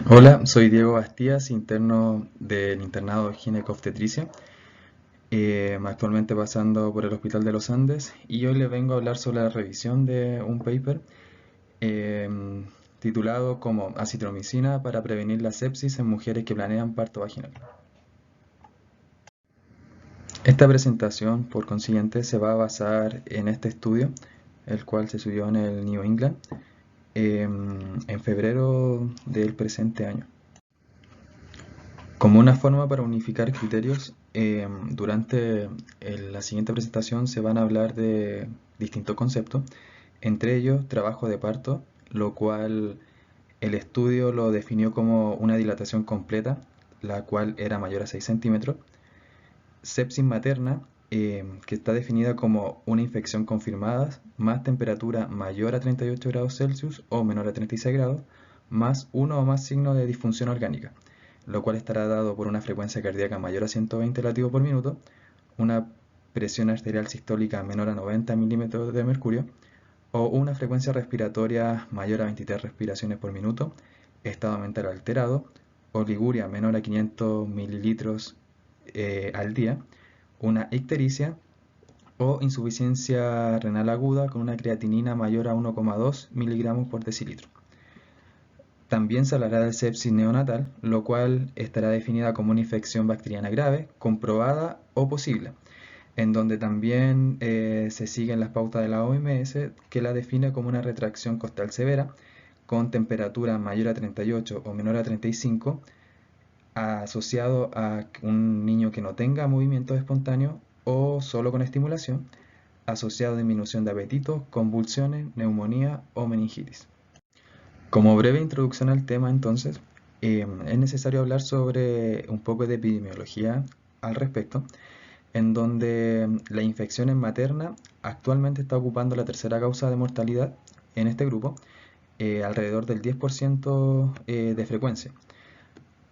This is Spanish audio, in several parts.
Hola, soy Diego Bastías, interno del internado Ginecobstetricia, actualmente pasando por el Hospital de los Andes, y hoy les vengo a hablar sobre la revisión de un paper titulado como Acitromicina para prevenir la sepsis en mujeres que planean parto vaginal. Esta presentación, por consiguiente, se va a basar en este estudio, el cual se subió en el New England en febrero del presente año. Como una forma para unificar criterios, durante la siguiente presentación se van a hablar de distintos conceptos, entre ellos trabajo de parto, lo cual el estudio lo definió como una dilatación completa, la cual era mayor a 6 centímetros, sepsis materna, que está definida como una infección confirmada, más temperatura mayor a 38 grados Celsius o menor a 36 grados, más uno o más signos de disfunción orgánica, lo cual estará dado por una frecuencia cardíaca mayor a 120 latidos por minuto, una presión arterial sistólica menor a 90 milímetros de mercurio, o una frecuencia respiratoria mayor a 23 respiraciones por minuto, estado mental alterado, oliguria menor a 500 mililitros al día, una ictericia o insuficiencia renal aguda con una creatinina mayor a 1,2 miligramos por decilitro. También se hablará de sepsis neonatal, lo cual estará definida como una infección bacteriana grave, comprobada o posible, en donde también se siguen las pautas de la OMS, que la define como una retracción costal severa, con temperatura mayor a 38 o menor a 35, asociado a un niño que no tenga movimientos espontáneos o solo con estimulación, asociado a disminución de apetito, convulsiones, neumonía o meningitis. Como breve introducción al tema, entonces, es necesario hablar sobre un poco de epidemiología al respecto, en donde la infección en materna actualmente está ocupando la tercera causa de mortalidad en este grupo, alrededor del 10% de frecuencia,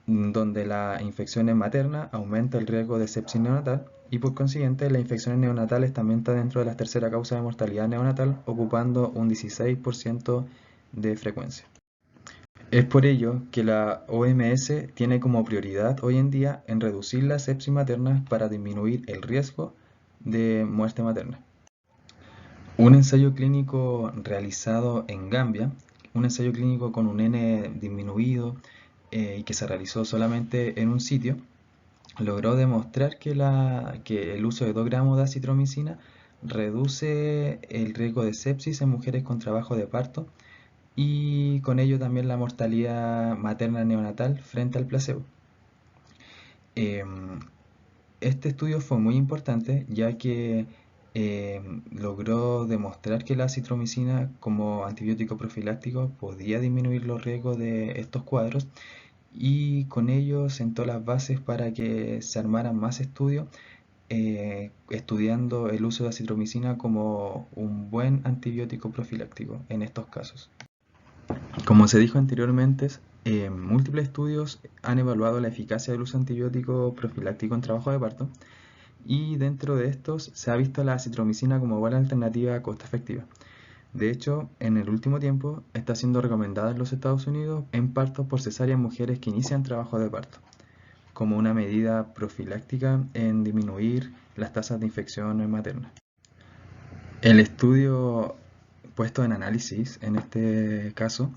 donde la infección en materna aumenta el riesgo de sepsis neonatal y por consiguiente las infecciones neonatales también está dentro de la tercera causa de mortalidad neonatal, ocupando un 16% de frecuencia. Es por ello que la OMS tiene como prioridad hoy en día en reducir la sepsis materna para disminuir el riesgo de muerte materna. Un ensayo clínico realizado en Gambia, un ensayo clínico con un N disminuido y que se realizó solamente en un sitio, logró demostrar que el uso de 2 gramos de acitromicina reduce el riesgo de sepsis en mujeres con trabajo de parto y con ello también la mortalidad materna neonatal frente al placebo. Em, este estudio fue muy importante ya que logró demostrar que la acitromicina como antibiótico profiláctico podía disminuir los riesgos de estos cuadros y con ello sentó las bases para que se armaran más estudios estudiando el uso de acitromicina como un buen antibiótico profiláctico en estos casos. Como se dijo anteriormente, múltiples estudios han evaluado la eficacia del uso antibiótico profiláctico en trabajo de parto y dentro de estos se ha visto la acitromicina como buena alternativa costo efectiva. De hecho, en el último tiempo está siendo recomendada en los Estados Unidos en partos por cesárea en mujeres que inician trabajo de parto, como una medida profiláctica en disminuir las tasas de infección materna. El estudio puesto en análisis, en este caso,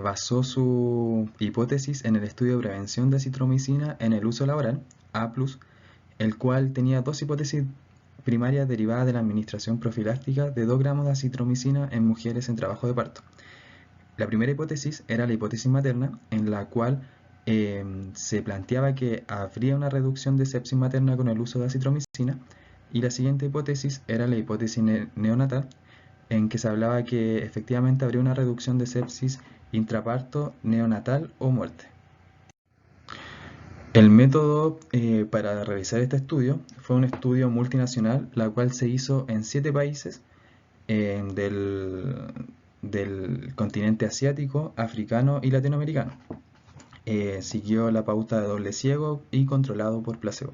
basó su hipótesis en el estudio de prevención de acitromicina en el uso laboral, A+, el cual tenía dos hipótesis primarias derivadas de la administración profiláctica de 2 gramos de acitromicina en mujeres en trabajo de parto. La primera hipótesis era la hipótesis materna, en la cual se planteaba que habría una reducción de sepsis materna con el uso de acitromicina, y la siguiente hipótesis era la hipótesis neonatal, en que se hablaba que efectivamente habría una reducción de sepsis intraparto, neonatal o muerte. El método para realizar este estudio fue un estudio multinacional, la cual se hizo en 7 países del continente asiático, africano y latinoamericano. Siguió la pauta de doble ciego y controlado por placebo.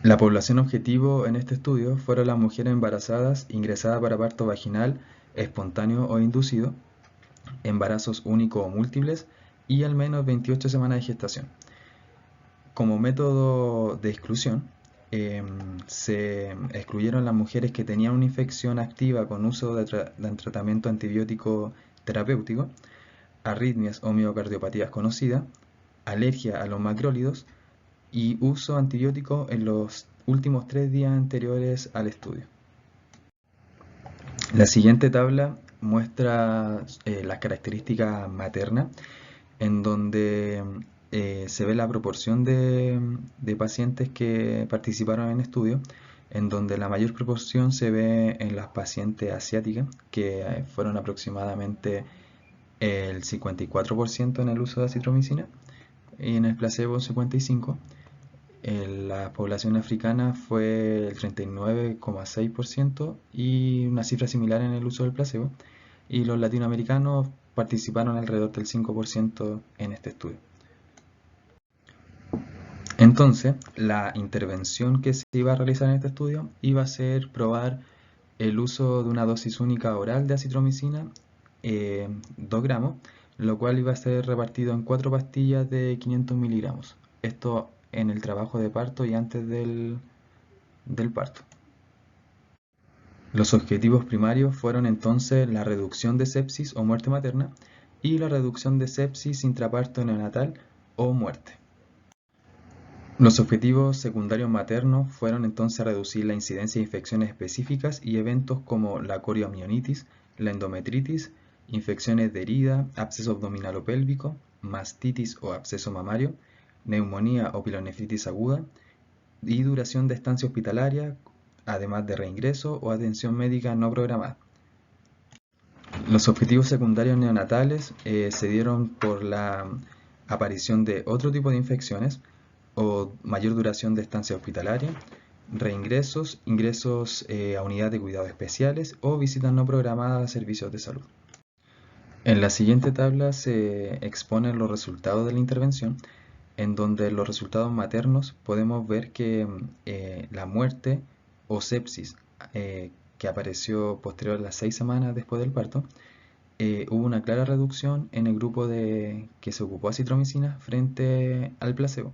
La población objetivo en este estudio fueron las mujeres embarazadas ingresadas para parto vaginal, espontáneo o inducido, embarazos únicos o múltiples y al menos 28 semanas de gestación. Como método de exclusión, se excluyeron las mujeres que tenían una infección activa con uso de tratamiento antibiótico terapéutico, arritmias o miocardiopatías conocidas, alergia a los macrólidos y uso antibiótico en los últimos 3 días anteriores al estudio. La siguiente tabla muestra las características maternas, en donde se ve la proporción de pacientes que participaron en el estudio, en donde la mayor proporción se ve en las pacientes asiáticas, que fueron aproximadamente el 54% en el uso de acitromicina, y en el placebo un 55%. En la población africana fue el 39,6% y una cifra similar en el uso del placebo, y los latinoamericanos participaron alrededor del 5% en este estudio. Entonces, la intervención que se iba a realizar en este estudio iba a ser probar el uso de una dosis única oral de acitromicina, 2 gramos, lo cual iba a ser repartido en 4 pastillas de 500 miligramos. Esto en el trabajo de parto y antes del parto. Los objetivos primarios fueron entonces la reducción de sepsis o muerte materna y la reducción de sepsis intraparto neonatal o muerte. Los objetivos secundarios maternos fueron entonces reducir la incidencia de infecciones específicas y eventos como la corioamionitis, la endometritis, infecciones de herida, absceso abdominal o pélvico, mastitis o absceso mamario, neumonía o pilonefritis aguda y duración de estancia hospitalaria, además de reingreso o atención médica no programada. Los objetivos secundarios neonatales se dieron por la aparición de otro tipo de infecciones o mayor duración de estancia hospitalaria, reingresos, ingresos a unidades de cuidados especiales o visitas no programadas a servicios de salud. En la siguiente tabla se exponen los resultados de la intervención, en donde los resultados maternos podemos ver que la muerte o sepsis que apareció posterior a las 6 semanas después del parto, hubo una clara reducción en el grupo que se ocupó acitromicina frente al placebo.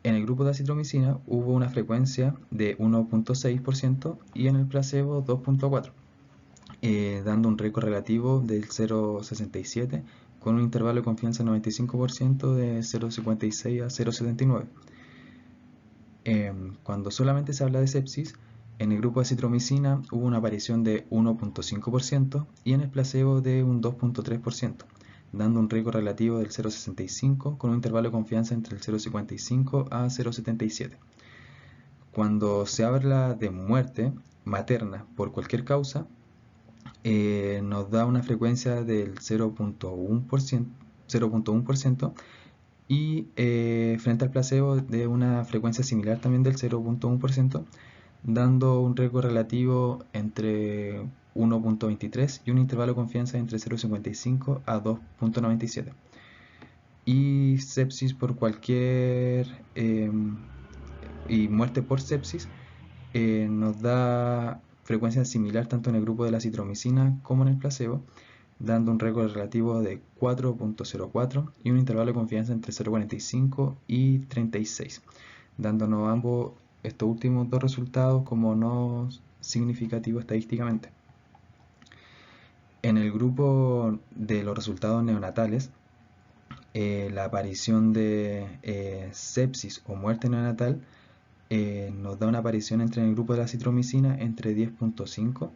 En el grupo de acitromicina hubo una frecuencia de 1,6% y en el placebo 2,4%, dando un riesgo relativo del 0,67 con un intervalo de confianza 95% de 0,56 a 0,79. Cuando solamente se habla de sepsis, en el grupo de acitromicina hubo una aparición de 1,5% y en el placebo de un 2,3%, dando un riesgo relativo del 0,65 con un intervalo de confianza entre el 0,55 a 0,77. Cuando se habla de muerte materna por cualquier causa, nos da una frecuencia del 0,1% y frente al placebo de una frecuencia similar también del 0,1%, dando un riesgo relativo entre 1,23 y un intervalo de confianza entre 0,55 a 2,97. Y sepsis por cualquier y muerte por sepsis nos da frecuencia similar tanto en el grupo de la acitromicina como en el placebo, dando un riesgo relativo de 4,04 y un intervalo de confianza entre 0,45 y 36, dándonos ambos estos últimos dos resultados como no significativos estadísticamente. En el grupo de los resultados neonatales, la aparición de sepsis o muerte neonatal nos da una aparición en el grupo de la acitromicina entre 10,5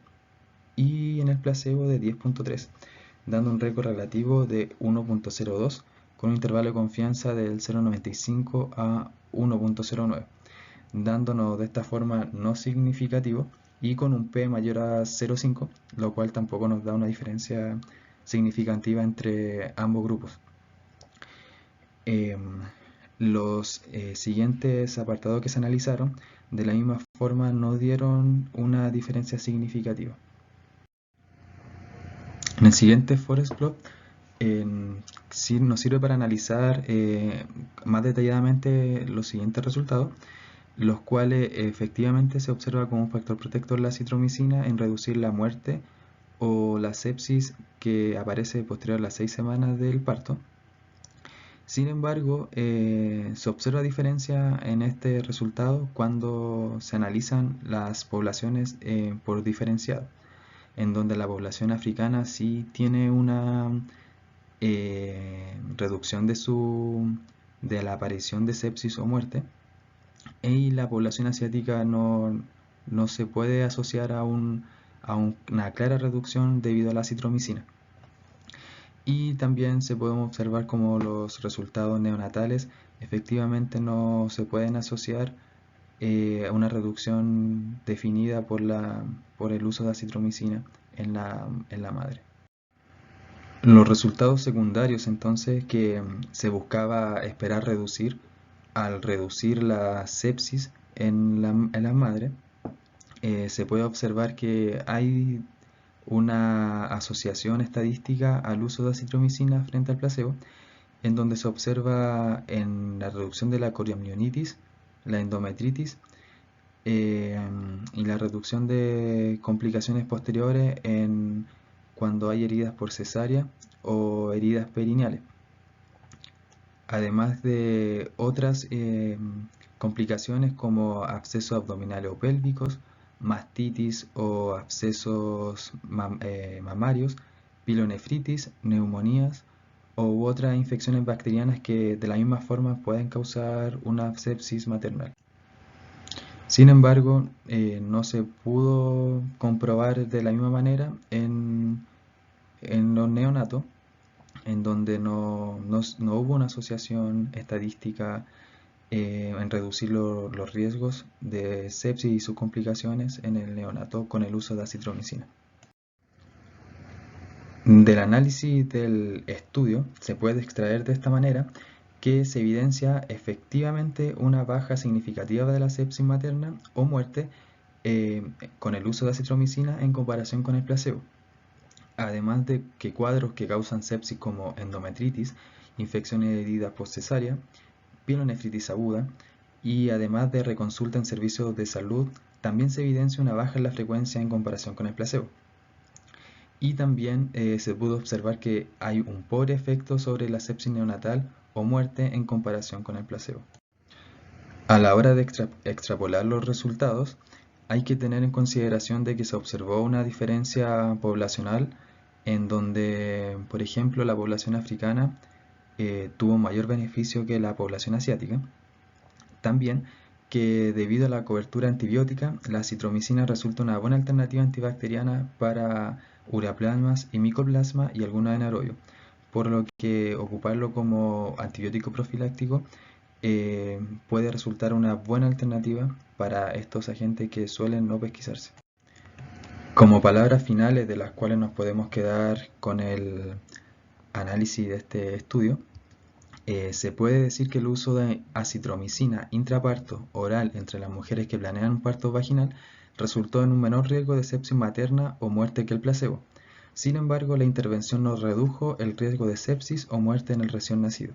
y en el placebo de 10,3, dando un riesgo relativo de 1,02 con un intervalo de confianza del 0,95 a 1,09, dándonos de esta forma no significativo y con un P mayor a 0,5, lo cual tampoco nos da una diferencia significativa entre ambos grupos. Los siguientes apartados que se analizaron de la misma forma no dieron una diferencia significativa. En el siguiente forest plot nos sirve para analizar más detalladamente los siguientes resultados, los cuales efectivamente se observa como un factor protector la acitromicina en reducir la muerte o la sepsis que aparece posterior a las 6 semanas del parto. Sin embargo, se observa diferencia en este resultado cuando se analizan las poblaciones por diferenciado, en donde la población africana sí tiene una reducción de la aparición de sepsis o muerte, y la población asiática no se puede asociar a una clara reducción debido a la acitromicina. Y también se puede observar como los resultados neonatales efectivamente no se pueden asociar a una reducción definida por el uso de acitromicina en la madre. Los resultados secundarios entonces que se buscaba esperar reducir al reducir la sepsis en la madre, se puede observar que hay una asociación estadística al uso de acitromicina frente al placebo, en donde se observa en la reducción de la coriamnionitis, la endometritis y la reducción de complicaciones posteriores cuando hay heridas por cesárea o heridas perineales, además de otras complicaciones como abscesos abdominales o pélvicos, mastitis o abscesos mamarios, pilonefritis, neumonías u otras infecciones bacterianas que de la misma forma pueden causar una sepsis maternal. Sin embargo, no se pudo comprobar de la misma manera en los neonatos, en donde no hubo una asociación estadística en reducir los riesgos de sepsis y sus complicaciones en el neonato con el uso de acitromicina. Del análisis del estudio se puede extraer de esta manera que se evidencia efectivamente una baja significativa de la sepsis materna o muerte con el uso de acitromicina en comparación con el placebo. Además de que cuadros que causan sepsis como endometritis, infecciones de heridas postcesárea, pielonefritis aguda y además de reconsulta en servicios de salud, también se evidencia una baja en la frecuencia en comparación con el placebo. Y también se pudo observar que hay un pobre efecto sobre la sepsis neonatal o muerte en comparación con el placebo. A la hora de extrapolar los resultados, hay que tener en consideración de que se observó una diferencia poblacional en donde, por ejemplo, la población africana tuvo mayor beneficio que la población asiática. También que debido a la cobertura antibiótica, la acitromicina resulta una buena alternativa antibacteriana para ureaplasmas y micoplasma y algunos anaerobios, por lo que ocuparlo como antibiótico profiláctico puede resultar una buena alternativa para estos agentes que suelen no pesquisarse. Como palabras finales de las cuales nos podemos quedar con el análisis de este estudio, se puede decir que el uso de acitromicina intraparto oral entre las mujeres que planean un parto vaginal resultó en un menor riesgo de sepsis materna o muerte que el placebo. Sin embargo, la intervención no redujo el riesgo de sepsis o muerte en el recién nacido.